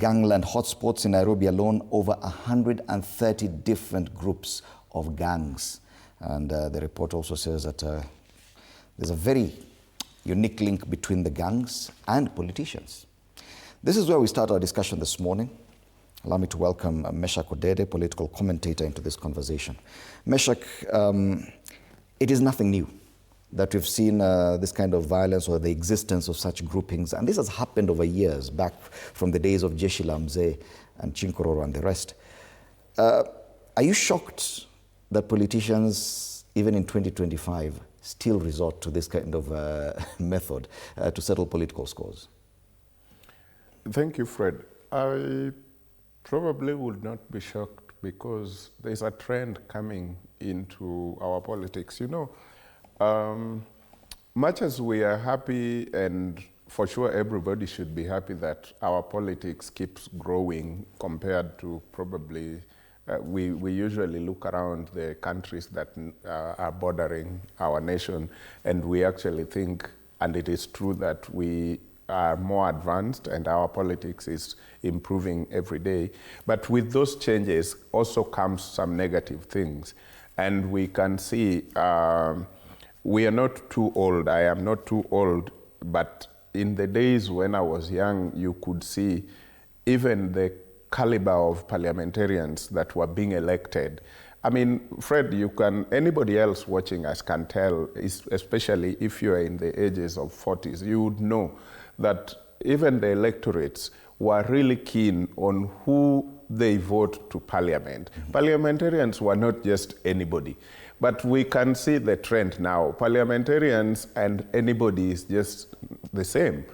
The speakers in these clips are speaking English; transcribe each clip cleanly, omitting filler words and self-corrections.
gangland hotspots in Nairobi alone, over 130 different groups of gangs. And the report also says that there's a very unique link between the gangs and politicians. This is where we start our discussion this morning. Allow me to welcome Meshack Odede, political commentator, into this conversation. Meshack, it is nothing new that we've seen this kind of violence or the existence of such groupings. And this has happened over years, back from the days of Jeshi la Mzee and Chinkororo and the rest. Are you shocked that politicians, even in 2025, still resort to this kind of method to settle political scores? Thank you, Fred. I probably would not be shocked because there's a trend coming into our politics. You know, much as we are happy, and for sure everybody should be happy that our politics keeps growing compared to probably, we usually look around the countries that are bordering our nation, and we actually think, and it is true, that we are more advanced and our politics is improving every day. But with those changes also comes some negative things. And we can see we are not too old. I am not too old, but in the days when I was young, you could see even the caliber of parliamentarians that were being elected. I mean, Fred, anybody else watching us can tell, especially if you are in the ages of 40s, you would know that even the electorates were really keen on who they vote to parliament. Mm-hmm. Parliamentarians were not just anybody. But we can see the trend now. Parliamentarians and anybody is just the same,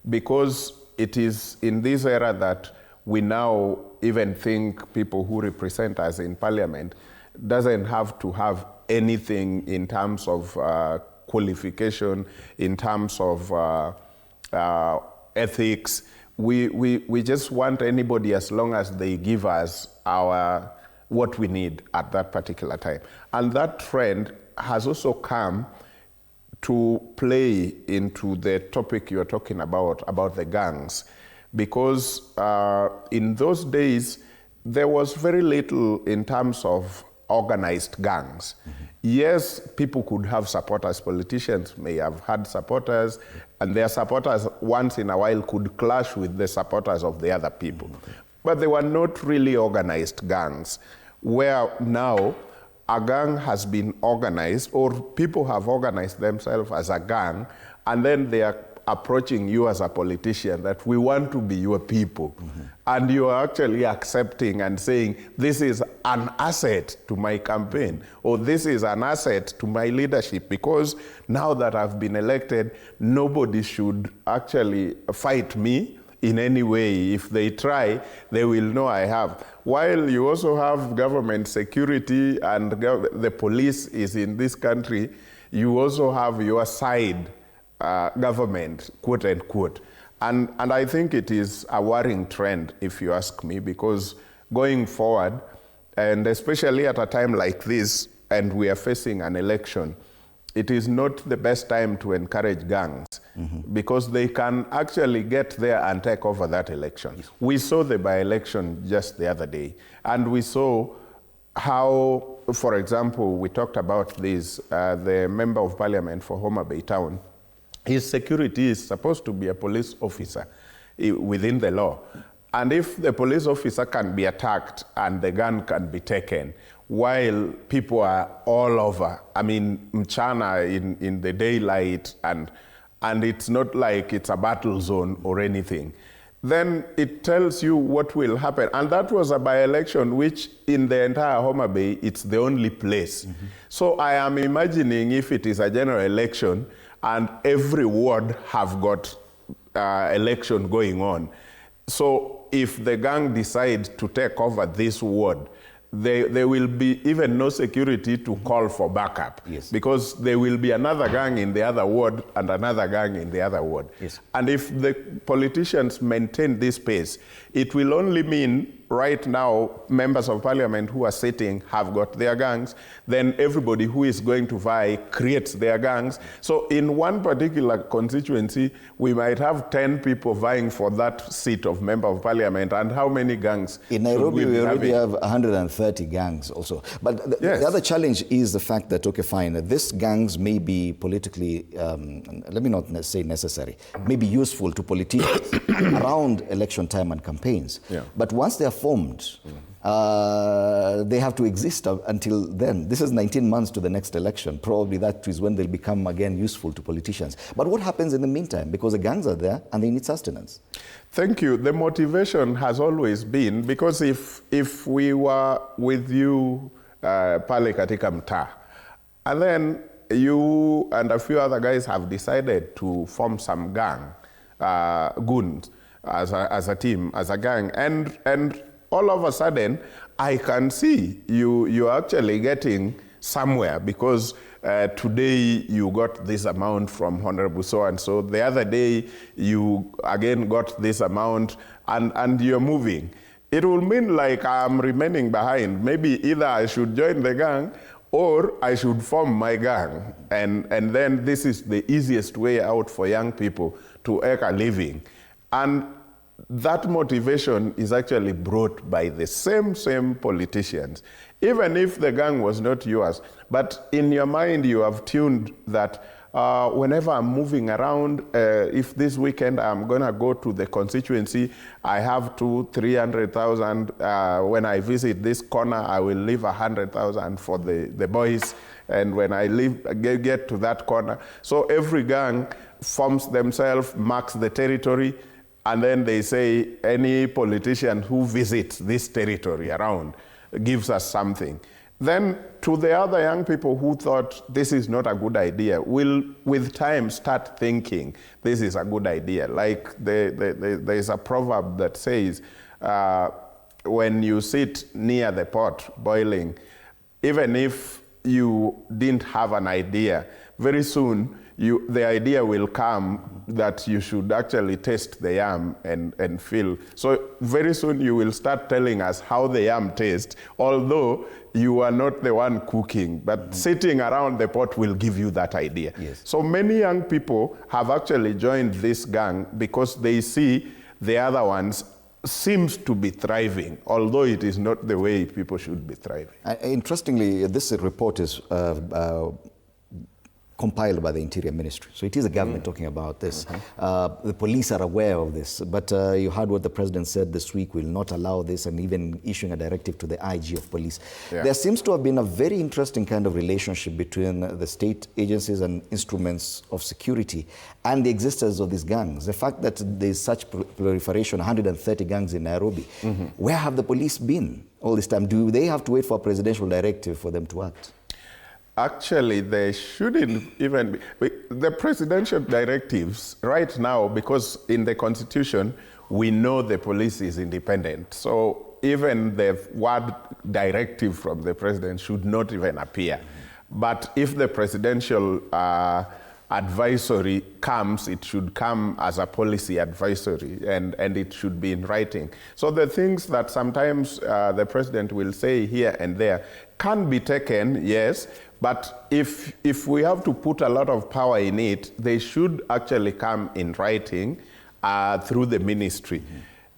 because it is in this era that we now even think people who represent us in parliament doesn't have to have anything in terms of qualification, in terms of ethics. We just want anybody as long as they give us what we need at that particular time. And that trend has also come to play into the topic you're talking about the gangs. Because in those days, there was very little in terms of organized gangs. Mm-hmm. Yes, people could have supporters. Politicians may have had supporters, and their supporters once in a while could clash with the supporters of the other people. Okay. But they were not really organized gangs, where now a gang has been organized, or people have organized themselves as a gang, and then they are approaching you as a politician that we want to be your people. Mm-hmm. And you are actually accepting and saying, this is an asset to my campaign, or this is an asset to my leadership, because now that I've been elected, nobody should actually fight me in any way. If they try, they will know I have. While you also have government security and the police is in this country, you also have your side government, quote unquote. And I think it is a worrying trend, if you ask me, because going forward, and especially at a time like this, and we are facing an election, it is not the best time to encourage gangs, mm-hmm. because they can actually get there and take over that election. Yes. We saw the by-election just the other day, and we saw how, for example, we talked about this, the Member of Parliament for Homa Bay Town. His security is supposed to be a police officer within the law. And if the police officer can be attacked and the gun can be taken, while people are all over, I mean, mchana in the daylight, and it's not like it's a battle zone or anything, then it tells you what will happen. And that was a by-election which in the entire Homa Bay, it's the only place. Mm-hmm. So I am imagining if it is a general election, and every ward have got election going on. So if the gang decides to take over this ward, there will be even no security to call for backup. Yes. Because there will be another gang in the other ward and another gang in the other ward. Yes. And if the politicians maintain this pace, it will only mean right now members of parliament who are sitting have got their gangs, then everybody who is going to vie creates their gangs. So in one particular constituency, we might have 10 people vying for that seat of member of parliament, and how many gangs? In Nairobi, we already have 130 gangs also. But the other challenge is the fact that, okay, fine, these gangs may be politically, let me not say necessary, may be useful to politicians around election time and campaigns. Yeah. But once they are formed, they have to exist until then. This is 19 months to the next election. Probably that is when they'll become again useful to politicians. But what happens in the meantime? Because the gangs are there and they need sustenance. Thank you. The motivation has always been, because if we were with you pale katika mtaa, and then you and a few other guys have decided to form some gang, goons, as a team, as a gang, and all of a sudden, I can see you're actually getting somewhere, because today you got this amount from Honorable so-and-so, the other day you again got this amount, and you're moving. It will mean like I'm remaining behind. Maybe either I should join the gang or I should form my gang. And then this is the easiest way out for young people to earn a living. And that motivation is actually brought by the same politicians. Even if the gang was not yours, but in your mind you have tuned that whenever I'm moving around, if this weekend I'm gonna go to the constituency, I have 200,000-300,000. When I visit this corner, I will leave 100,000 for the boys. And when I get to that corner, so every gang forms themselves, marks the territory, and then they say any politician who visits this territory around gives us something. Then to the other young people who thought this is not a good idea, will with time start thinking this is a good idea. Like there is a proverb that says, when you sit near the pot boiling, even if you didn't have an idea, very soon the idea will come that you should actually taste the yam and feel. So very soon you will start telling us how the yam tastes, although you are not the one cooking, but sitting around the pot will give you that idea. Yes. So many young people have actually joined this gang because they see the other ones seems to be thriving, although it is not the way people should be thriving. Interestingly, this report is compiled by the Interior Ministry. So it is a government talking about this. The police are aware of this, but you heard what the president said this week, will not allow this, and even issuing a directive to the IG of police. Yeah. There seems to have been a very interesting kind of relationship between the state agencies and instruments of security and the existence of these gangs. The fact that there is such proliferation, 130 gangs in Nairobi, where have the police been all this time? Do they have to wait for a presidential directive for them to act? Actually, they shouldn't even be. The presidential directives right now, because in the Constitution, we know the police is independent. So even the word directive from the president should not even appear. But if the presidential advisory comes, it should come as a policy advisory, and it should be in writing. So the things that sometimes the president will say here and there can be taken, yes, but if we have to put a lot of power in it, they should actually come in writing through the ministry.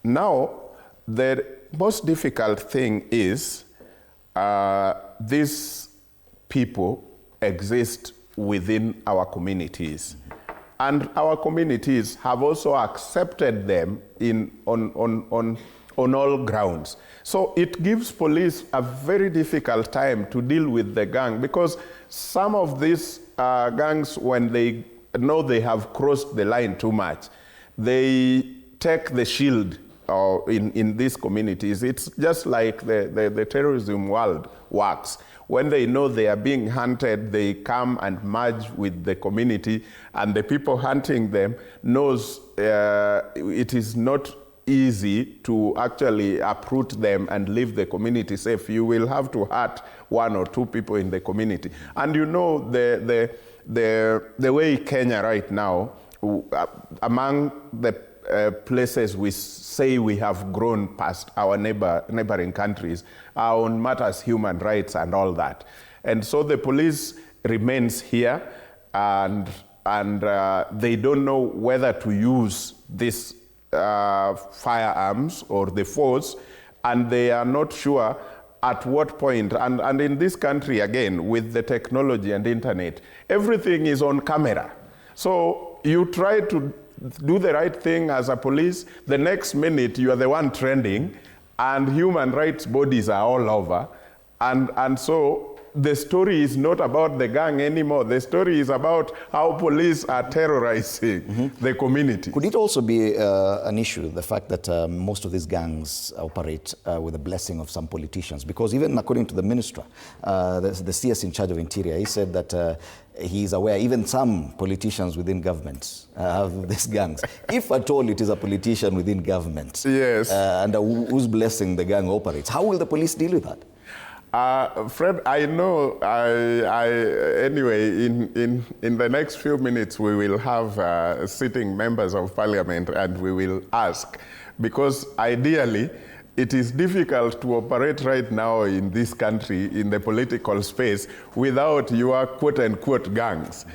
Now, the most difficult thing is these people exist within our communities. And our communities have also accepted them on all grounds. So it gives police a very difficult time to deal with the gang, because some of these gangs, when they know they have crossed the line too much, they take the shield in these communities. It's just like the terrorism world works. When they know they are being hunted, they come and merge with the community, and the people hunting them knows it is not easy to actually uproot them and leave the community safe. You will have to hurt one or two people in the community. And you know the way Kenya right now, among the places we say we have grown past our neighboring countries are on matters human rights and all that. And so the police remains here, and they don't know whether to use this firearms or the force, and they are not sure at what point. And in this country, again, with the technology and internet, everything is on camera. So you try to do the right thing as a police, the next minute you are the one trending, and human rights bodies are all over. And so the story is not about the gang anymore. The story is about how police are terrorizing the community. Could it also be an issue, the fact that most of these gangs operate with the blessing of some politicians? Because even according to the minister, the CS in charge of Interior, he said that he is aware even some politicians within government have these gangs. If at all it is a politician within government, yes, and whose blessing the gang operates, how will the police deal with that? Fred, I know, anyway, in the next few minutes we will have sitting members of parliament and we will ask, because ideally it is difficult to operate right now in this country, in the political space, without your quote-unquote gangs.